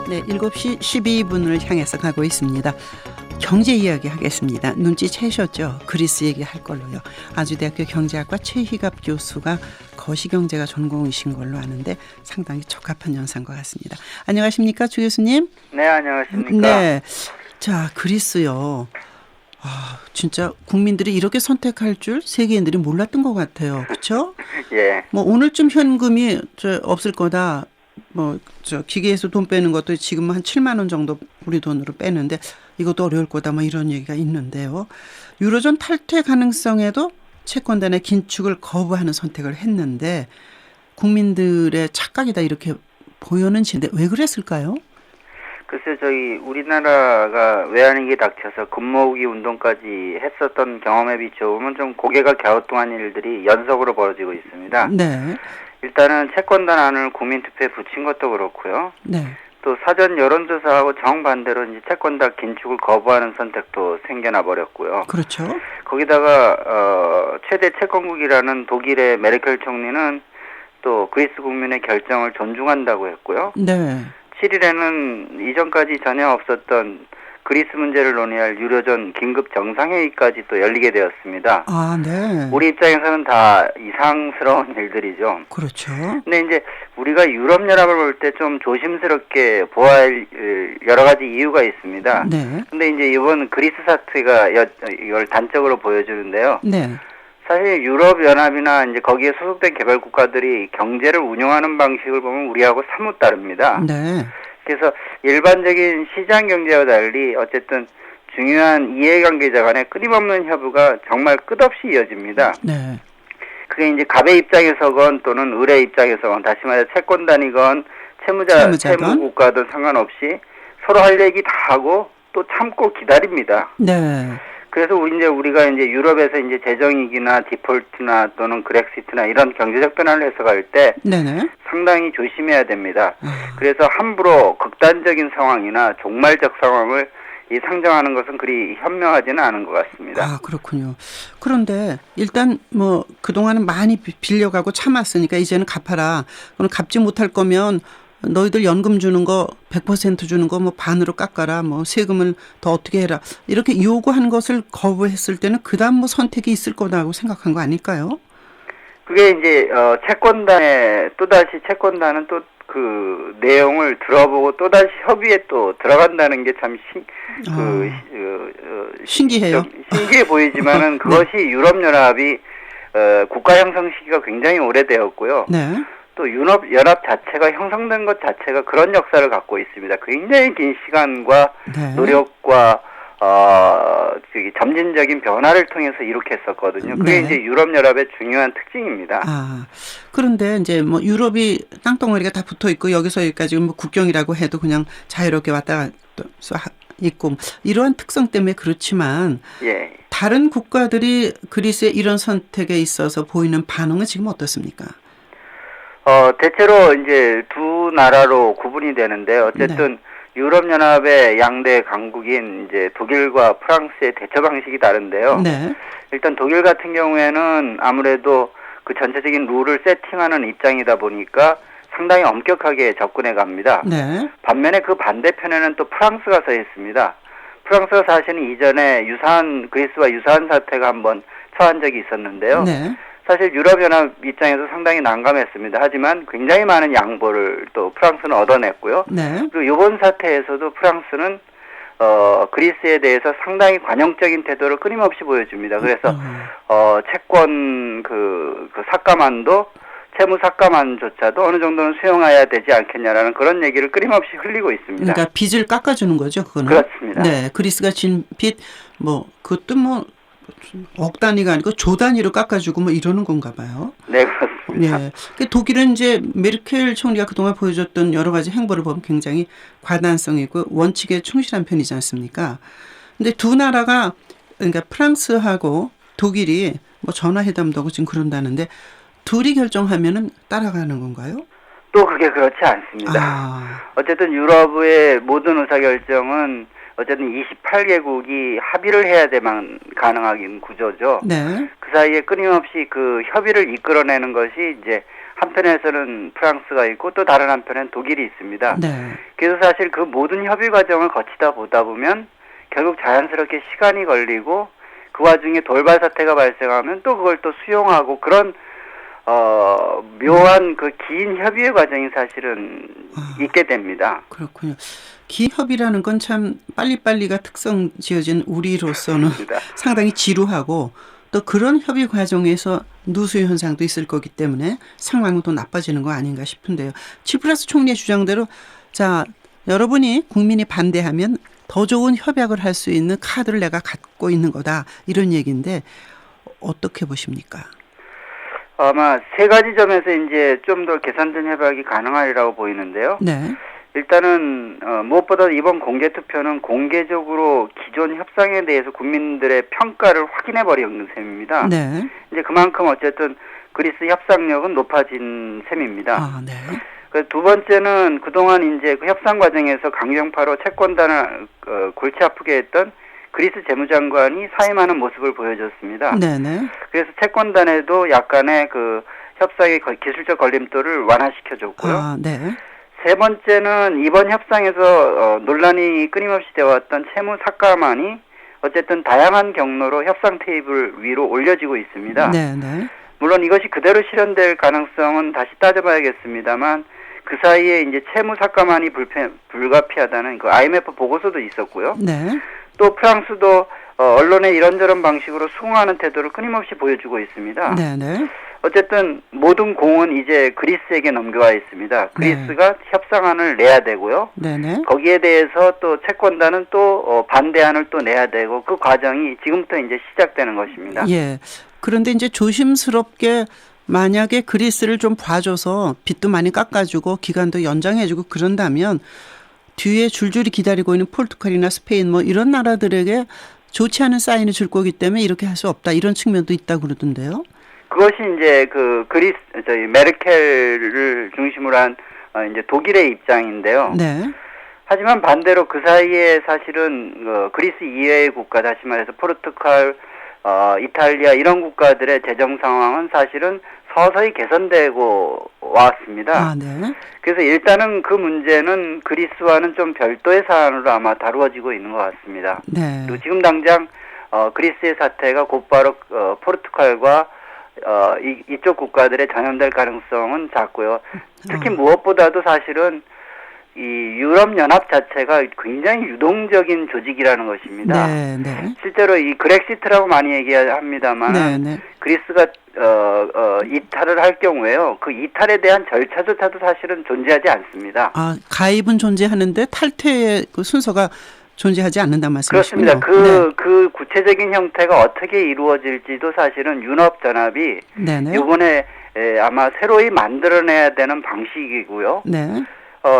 네, 7시 12분을 향해서 가고 있습니다. 경제 이야기 하겠습니다. 눈치채셨죠? 그리스 얘기할 걸로요. 아주대학교 경제학과 최희갑 교수가 거시경제가 전공이신 걸로 아는데 상당히 적합한 연사인 것 같습니다. 안녕하십니까, 주 교수님? 네, 안녕하십니까. 네, 자, 그리스요. 아, 진짜 국민들이 이렇게 선택할 줄 세계인들이 몰랐던 것 같아요. 그렇죠? 예. 뭐 오늘쯤 현금이 없을 거다. 뭐 기계에서 돈 빼는 것도 지금 한 7만 원 정도 우리 돈으로 빼는데 이것도 어려울 거다. 뭐 이런 얘기가 있는데요. 유로존 탈퇴 가능성에도 채권단의 긴축을 거부하는 선택을 했는데 국민들의 착각이다 이렇게 보여는지인데 왜 그랬을까요? 글쎄 저희 우리나라가 외환위기 닥쳐서 금모으기 운동까지 했었던 경험에 비춰보면 좀 고개가 갸우뚱한 일들이 연속으로 벌어지고 있습니다. 네. 일단은 채권단 안을 국민투표에 붙인 것도 그렇고요. 네. 또 사전 여론조사하고 정반대로 이제 채권단 긴축을 거부하는 선택도 생겨나 버렸고요. 그렇죠. 거기다가 최대 채권국이라는 독일의 메르켈 총리는 또 그리스 국민의 결정을 존중한다고 했고요. 네. 7일에는 이전까지 전혀 없었던 그리스 문제를 논의할 유로존 긴급 정상회의까지 또 열리게 되었습니다. 아, 네. 우리 입장에서는 다 이상스러운 일들이죠. 그렇죠. 근데 이제 우리가 유럽연합을 볼 때 좀 조심스럽게 보아야 할 여러 가지 이유가 있습니다. 네. 근데 이제 이번 그리스 사태가 이걸 단적으로 보여주는데요. 네. 사실 유럽연합이나 이제 거기에 소속된 개발 국가들이 경제를 운영하는 방식을 보면 우리하고 사뭇 다릅니다. 네. 그래서 일반적인 시장 경제와 달리 어쨌든 중요한 이해관계자 간의 끊임없는 협의가 정말 끝없이 이어집니다. 네. 그게 이제 갑의 입장에서건 또는 을의 입장에서건 다시 말해 채권단이건 채무국가든 상관없이 서로 할 얘기 다 하고 또 참고 기다립니다. 네. 그래서 우리가 이제 유럽에서 이제 재정위기나 디폴트나 또는 그렉시트나 이런 경제적 변화를 해석할 때 네네. 상당히 조심해야 됩니다. 그래서 함부로 극단적인 상황이나 종말적 상황을 상정하는 것은 그리 현명하지는 않은 것 같습니다. 아, 그렇군요. 그런데 일단 뭐 그동안은 많이 빌려가고 참았으니까 이제는 갚아라. 그럼 갚지 못할 거면 너희들 연금 주는 거 100% 주는 거 뭐 반으로 깎아라. 뭐 세금을 더 어떻게 해라. 이렇게 요구한 것을 거부했을 때는 그다음 뭐 선택이 있을 거라고 생각한 거 아닐까요? 그게 이제 채권단은 또 그 내용을 들어보고 또다시 협의에 또 들어간다는 게 참 신기해요. 신기해 보이지만은 네. 그것이 유럽연합이 국가 형성 시기가 굉장히 오래되었고요. 네. 또 유럽연합 자체가 형성된 것 자체가 그런 역사를 갖고 있습니다. 굉장히 긴 시간과 네. 노력과 점진적인 변화를 통해서 이렇게 했었거든요. 그게 네. 이제 유럽연합의 중요한 특징입니다. 아, 그런데 이제 뭐 유럽이 땅덩어리가 다 붙어 있고 여기서 여기까지 뭐 국경이라고 해도 그냥 자유롭게 왔다 갔다 있고 이러한 특성 때문에 그렇지만 예. 다른 국가들이 그리스의 이런 선택에 있어서 보이는 반응은 지금 어떻습니까? 대체로 이제 두 나라로 구분이 되는데 어쨌든 네. 유럽연합의 양대 강국인 이제 독일과 프랑스의 대처 방식이 다른데요. 네. 일단 독일 같은 경우에는 아무래도 그 전체적인 룰을 세팅하는 입장이다 보니까 상당히 엄격하게 접근해 갑니다. 네. 반면에 그 반대편에는 또 프랑스가 서 있습니다. 프랑스가 사실은 이전에 그리스와 유사한 사태가 한번 처한 적이 있었는데요. 네. 사실 유럽연합 입장에서 상당히 난감했습니다. 하지만 굉장히 많은 양보를 또 프랑스는 얻어냈고요. 네. 그리고 이번 사태에서도 프랑스는 그리스에 대해서 상당히 관용적인 태도를 끊임없이 보여줍니다. 그래서 채권 그 삭감안도 채무 삭감안조차도 어느 정도는 수용해야 되지 않겠냐라는 그런 얘기를 끊임없이 흘리고 있습니다. 그러니까 빚을 깎아주는 거죠, 그거는. 그렇습니다. 네, 그리스가 진 빚 그것도 뭐 억 단위가 아니고 조 단위로 깎아주고 뭐 이러는 건가 봐요. 네, 그렇습니다. 네. 독일은 이제 메르켈 총리가 그동안 보여줬던 여러 가지 행보를 보면 굉장히 과단성이고 원칙에 충실한 편이지 않습니까? 근데 두 나라가 그러니까 프랑스하고 독일이 뭐 전화회담도 하고 지금 그런다는데 둘이 결정하면은 따라가는 건가요? 또 그게 그렇지 않습니다. 어쨌든 유럽의 모든 의사결정은 어쨌든 28개국이 합의를 해야 되만 가능한 구조죠. 네. 그 사이에 끊임없이 그 협의를 이끌어내는 것이 이제 한편에서는 프랑스가 있고 또 다른 한편엔 독일이 있습니다. 네. 그래서 사실 그 모든 협의 과정을 거치다 보다 보면 결국 자연스럽게 시간이 걸리고 그 와중에 돌발 사태가 발생하면 또 그걸 또 수용하고 그런 묘한 그 긴 협의의 과정이 사실은 있게 됩니다. 그렇군요. 기협이라는 건 참 빨리빨리가 특성 지어진 우리로서는 상당히 지루하고 또 그런 협의 과정에서 누수 현상도 있을 거기 때문에 상황은 더 나빠지는 거 아닌가 싶은데요. 치프라스 총리의 주장대로 자, 여러분이 국민이 반대하면 더 좋은 협약을 할 수 있는 카드를 내가 갖고 있는 거다. 이런 얘기인데 어떻게 보십니까? 아마 세 가지 점에서 이제 좀 더 개선된 협약이 가능하리라고 보이는데요. 네. 일단은 무엇보다 이번 공개 투표는 공개적으로 기존 협상에 대해서 국민들의 평가를 확인해 버린 셈입니다. 네. 이제 그만큼 어쨌든 그리스 협상력은 높아진 셈입니다. 아, 네. 두 번째는 그동안 이제 그 협상 과정에서 강경파로 채권단을 골치 아프게 했던 그리스 재무장관이 사임하는 모습을 보여줬습니다. 네네. 그래서 채권단에도 약간의 그 협상의 기술적 걸림돌을 완화시켜줬고요. 아, 네. 세 번째는 이번 협상에서 논란이 끊임없이 되어왔던 채무 삭감안이 어쨌든 다양한 경로로 협상 테이블 위로 올려지고 있습니다. 네네. 물론 이것이 그대로 실현될 가능성은 다시 따져봐야겠습니다만 그 사이에 이제 채무 삭감안이 불가피하다는 그 IMF 보고서도 있었고요. 네. 또 프랑스도 언론의 이런저런 방식으로 수긍하는 태도를 끊임없이 보여주고 있습니다. 네네. 어쨌든 모든 공은 이제 그리스에게 넘겨와 있습니다. 그리스가 협상안을 내야 되고요. 네네. 거기에 대해서 또 채권단은 또 반대안을 또 내야 되고 그 과정이 지금부터 이제 시작되는 것입니다. 예. 그런데 이제 조심스럽게 만약에 그리스를 좀 봐줘서 빚도 많이 깎아주고 기간도 연장해주고 그런다면 뒤에 줄줄이 기다리고 있는 포르투갈이나 스페인 뭐 이런 나라들에게 좋지 않은 사인을 줄 거기 때문에 이렇게 할 수 없다 이런 측면도 있다고 그러던데요. 그것이 이제 그 저희 메르켈을 중심으로 한 이제 독일의 입장인데요. 네. 하지만 반대로 그 사이에 사실은 그리스 이외의 국가, 다시 말해서 포르투갈, 이탈리아 이런 국가들의 재정 상황은 사실은 서서히 개선되고 왔습니다. 아, 네. 그래서 일단은 그 문제는 그리스와는 좀 별도의 사안으로 아마 다루어지고 있는 것 같습니다. 네. 그리고 지금 당장 그리스의 사태가 곧바로 포르투갈과 이쪽 국가들에 전염될 가능성은 작고요. 특히 무엇보다도 사실은 이 유럽연합 자체가 굉장히 유동적인 조직이라는 것입니다. 네, 네. 실제로 이 그렉시트라고 많이 얘기합니다만 네, 네. 그리스가 이탈을 할 경우에요. 그 이탈에 대한 절차조차도 사실은 존재하지 않습니다. 아, 가입은 존재하는데 탈퇴의 그 순서가 존재하지 않는다는 말씀이시군요. 그렇습니다. 그 구체적인 형태가 어떻게 이루어질지도 사실은 유럽연합이 이번에 아마 새로이 만들어내야 되는 방식이고요. 네.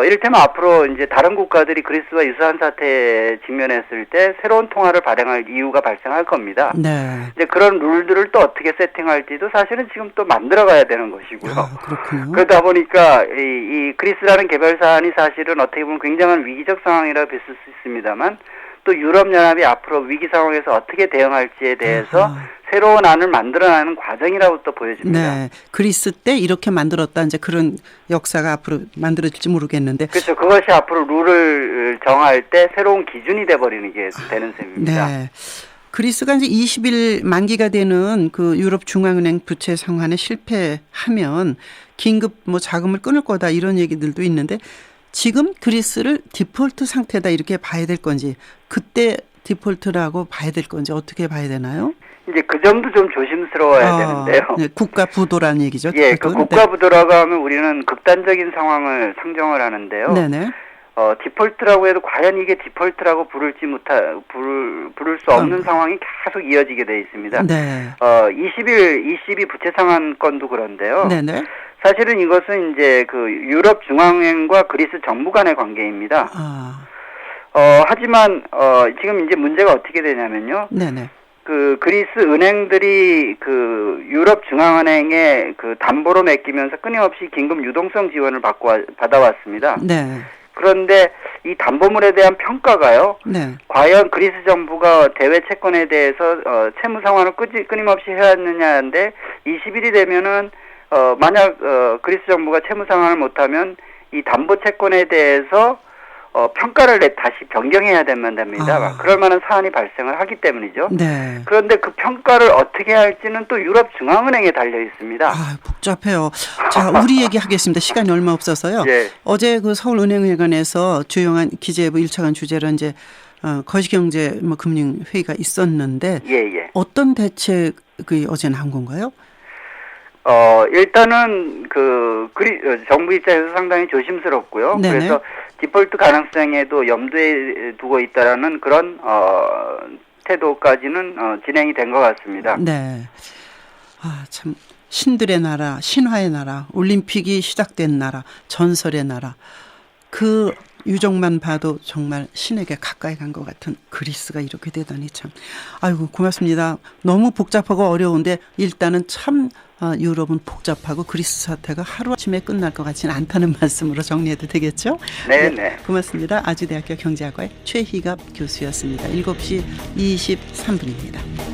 이를테면 앞으로 이제 다른 국가들이 그리스와 유사한 사태에 직면했을 때 새로운 통화를 발행할 이유가 발생할 겁니다. 네. 이제 그런 룰들을 또 어떻게 세팅할지도 사실은 지금 또 만들어가야 되는 것이고요. 아, 그렇군요. 그러다 보니까 이 그리스라는 개별 사안이 사실은 어떻게 보면 굉장한 위기적 상황이라고 볼 수 있습니다만 또 유럽연합이 앞으로 위기 상황에서 어떻게 대응할지에 대해서 새로운 안을 만들어내는 과정이라고 또 보여집니다. 네, 그리스 때 이렇게 만들었다 이제 그런 역사가 앞으로 만들어질지 모르겠는데. 그렇죠. 그것이 앞으로 룰을 정할 때 새로운 기준이 돼버리는 게 되는 셈입니다. 네. 그리스가 이제 20일 만기가 되는 그 유럽 중앙은행 부채 상환에 실패하면 긴급 뭐 자금을 끊을 거다 이런 얘기들도 있는데 지금 그리스를 디폴트 상태다 이렇게 봐야 될 건지 그때 디폴트라고 봐야 될 건지 어떻게 봐야 되나요? 이제 그 점도 좀 조심스러워야 되는데요. 네, 국가 부도라는 얘기죠. 예, 그 국가 부도라고 하면 우리는 극단적인 상황을 상정을 하는데요. 네네. 디폴트라고 해도 과연 이게 디폴트라고 부를 수 없는 상황이 계속 이어지게 돼 있습니다. 네. 22 부채 상환건도 그런데요. 네네. 사실은 이것은 이제 그 유럽 중앙은행과 그리스 정부 간의 관계입니다. 하지만 지금 이제 문제가 어떻게 되냐면요. 네네. 그 그리스 은행들이 그 유럽 중앙은행에 그 담보로 맡기면서 끊임없이 긴급 유동성 지원을 받아왔습니다. 네. 그런데 이 담보물에 대한 평가가요. 네. 과연 그리스 정부가 대외 채권에 대해서 채무 상환을 끊임없이 해왔느냐인데 20일이 되면은 만약 그리스 정부가 채무 상환을 못하면 이 담보 채권에 대해서 평가를 다시 변경해야 됩니다. 그럴 만한 사안이 발생을 하기 때문이죠. 네. 그런데 그 평가를 어떻게 할지는 또 유럽 중앙은행에 달려 있습니다. 복잡해요. 자, 우리 얘기하겠습니다. 시간이 얼마 없어서요. 예. 어제 그 서울은행회관에서 주영한 기재부 1차관 주재로 이제 거시경제 금융 회의가 있었는데 예. 어떤 대책이 어제 나온 건가요? 일단은 정부 입장에서 상당히 조심스럽고요. 네네. 그래서 디폴트 가능성에도 염두에 두고 있다라는 그런 태도까지는 진행이 된 것 같습니다. 네. 참 신들의 나라, 신화의 나라, 올림픽이 시작된 나라, 전설의 나라. 그 유적만 봐도 정말 신에게 가까이 간 것 같은 그리스가 이렇게 되다니 참. 아이고 고맙습니다. 너무 복잡하고 어려운데 일단은 참 유럽은 복잡하고 그리스 사태가 하루아침에 끝날 것 같지는 않다는 말씀으로 정리해도 되겠죠? 네. 고맙습니다. 아주대학교 경제학과의 최희갑 교수였습니다. 7시 23분입니다.